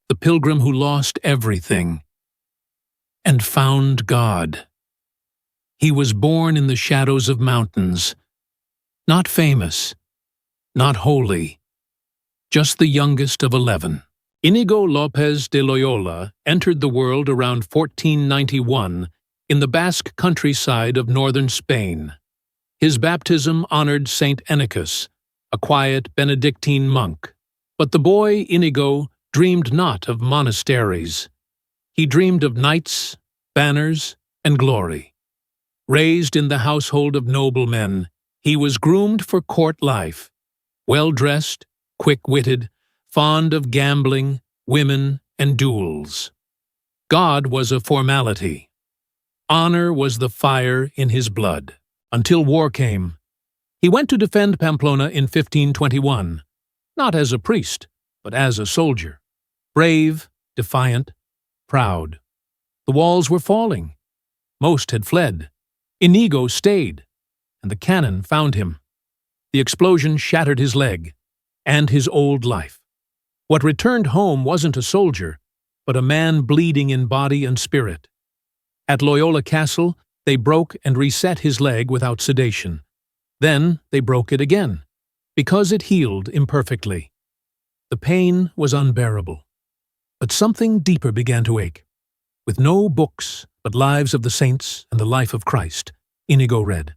the pilgrim who lost everything and found God. He was born in the shadows of mountains, not famous, not holy, just the youngest of 11. Inigo López de Loyola entered the world around 1491 in the Basque countryside of northern Spain. His baptism honored Saint Ignatius, a quiet Benedictine monk. But the boy Inigo dreamed not of monasteries. He dreamed of knights, banners, and glory. Raised in the household of noblemen, he was groomed for court life. Well-dressed, quick-witted, fond of gambling, women, and duels. God was a formality. Honor was the fire in his blood. Until war came. He went to defend Pamplona in 1521, not as a priest, but as a soldier. Brave, defiant, proud. The walls were falling. Most had fled. Inigo stayed, and the cannon found him. The explosion shattered his leg, and his old life. What returned home wasn't a soldier, but a man bleeding in body and spirit. At Loyola Castle, they broke and reset his leg without sedation. Then they broke it again, because it healed imperfectly. The pain was unbearable. But something deeper began to ache. With no books but lives of the saints and the life of Christ, Inigo read.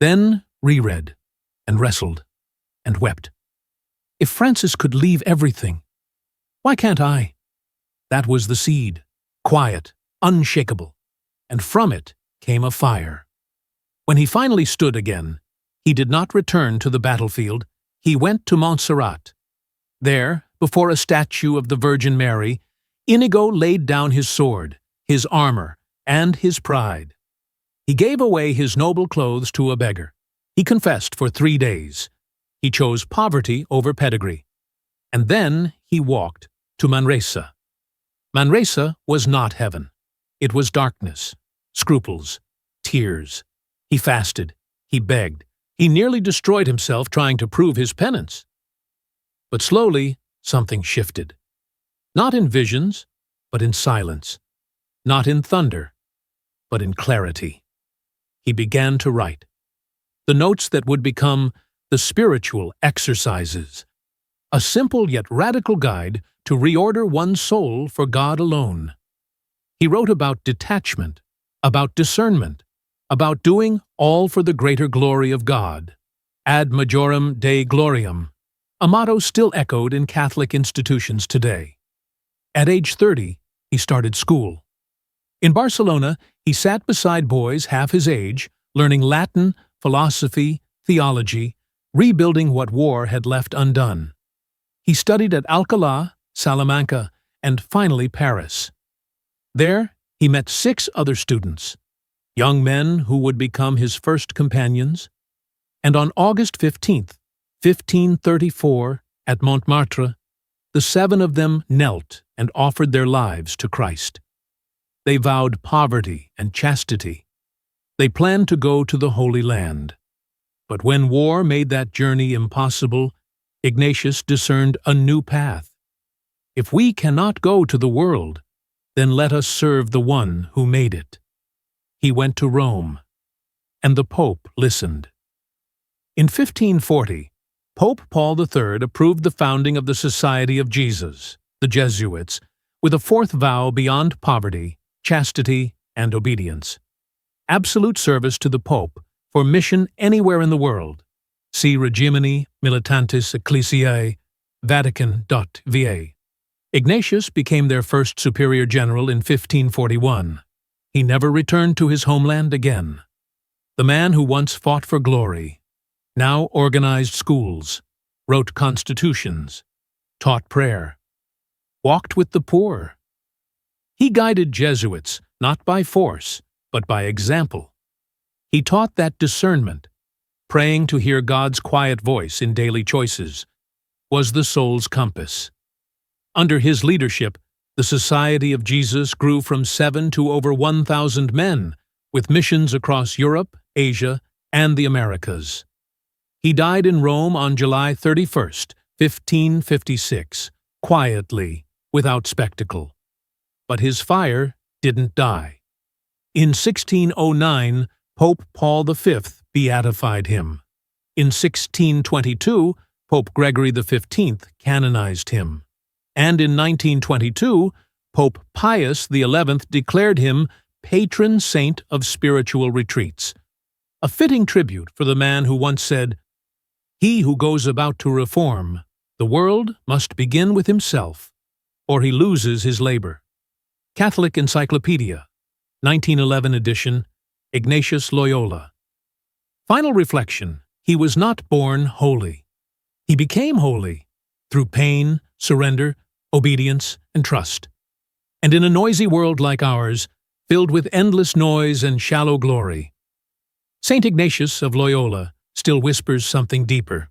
Then reread, and wrestled, and wept. If Francis could leave everything, why can't I? That was the seed, quiet, unshakable, and from it came a fire. When he finally stood again, he did not return to the battlefield. He went to Montserrat. There, before a statue of the Virgin Mary, Inigo laid down his sword, his armor, and his pride. He gave away his noble clothes to a beggar. He confessed for 3 days. He chose poverty over pedigree. And then he walked to Manresa. Manresa was not heaven. It was darkness, scruples, tears. He fasted. He begged. He nearly destroyed himself trying to prove his penance. But slowly, something shifted. Not in visions, but in silence. Not in thunder, but in clarity. He began to write. The notes that would become the spiritual exercises. A simple yet radical guide to reorder one's soul for God alone. He wrote about detachment, about discernment, about doing all for the greater glory of God. Ad Majorem Dei Gloriam, a motto still echoed in Catholic institutions today. At age 30, he started school. In Barcelona, he sat beside boys half his age, learning Latin, philosophy, theology, rebuilding what war had left undone. He studied at Alcalá, Salamanca, and finally Paris. There, he met 6 other students, young men who would become his first companions, and on August 15th, 1534, at Montmartre, the 7 of them knelt and offered their lives to Christ. They vowed poverty and chastity. They planned to go to the Holy Land. But when war made that journey impossible, Ignatius discerned a new path. If we cannot go to the world, then let us serve the one who made it. He went to Rome, and the Pope listened. In 1540, Pope Paul III approved the founding of the Society of Jesus, the Jesuits, with a 4th vow beyond poverty, chastity, and obedience. Absolute service to the Pope for mission anywhere in the world. See Regimini Militantis Ecclesiae, Vatican.va. Ignatius became their first superior general in 1541. He never returned to his homeland again. The man who once fought for glory, now organized schools, wrote constitutions, taught prayer, walked with the poor. He guided Jesuits not by force, but by example. He taught that discernment, praying to hear God's quiet voice in daily choices, was the soul's compass. Under his leadership, the Society of Jesus grew from 7 to over 1,000 men, with missions across Europe, Asia, and the Americas. He died in Rome on July 31, 1556, quietly, without spectacle. But his fire didn't die. In 1609, Pope Paul V beatified him. In 1622, Pope Gregory XV canonized him. And in 1922, Pope Pius XI declared him patron saint of spiritual retreats, a fitting tribute for the man who once said, "He who goes about to reform the world must begin with himself, or he loses his labor." Catholic Encyclopedia, 1911 edition, Ignatius Loyola. Final reflection: he was not born holy. He became holy through pain, surrender, obedience, and trust. And in a noisy world like ours, filled with endless noise and shallow glory, Saint Ignatius of Loyola still whispers something deeper.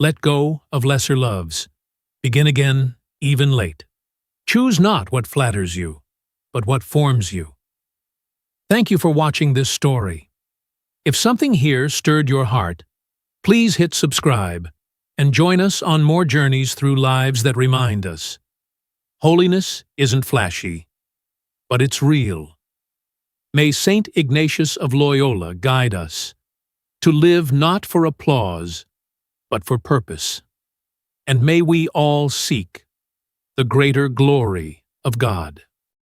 Let go of lesser loves. Begin again, even late. Choose not what flatters you, but what forms you. Thank you for watching this story. If something here stirred your heart, please hit subscribe and join us on more journeys through lives that remind us. Holiness isn't flashy, but it's real. May Saint Ignatius of Loyola guide us to live not for applause, but for purpose. And may we all seek the greater glory of God.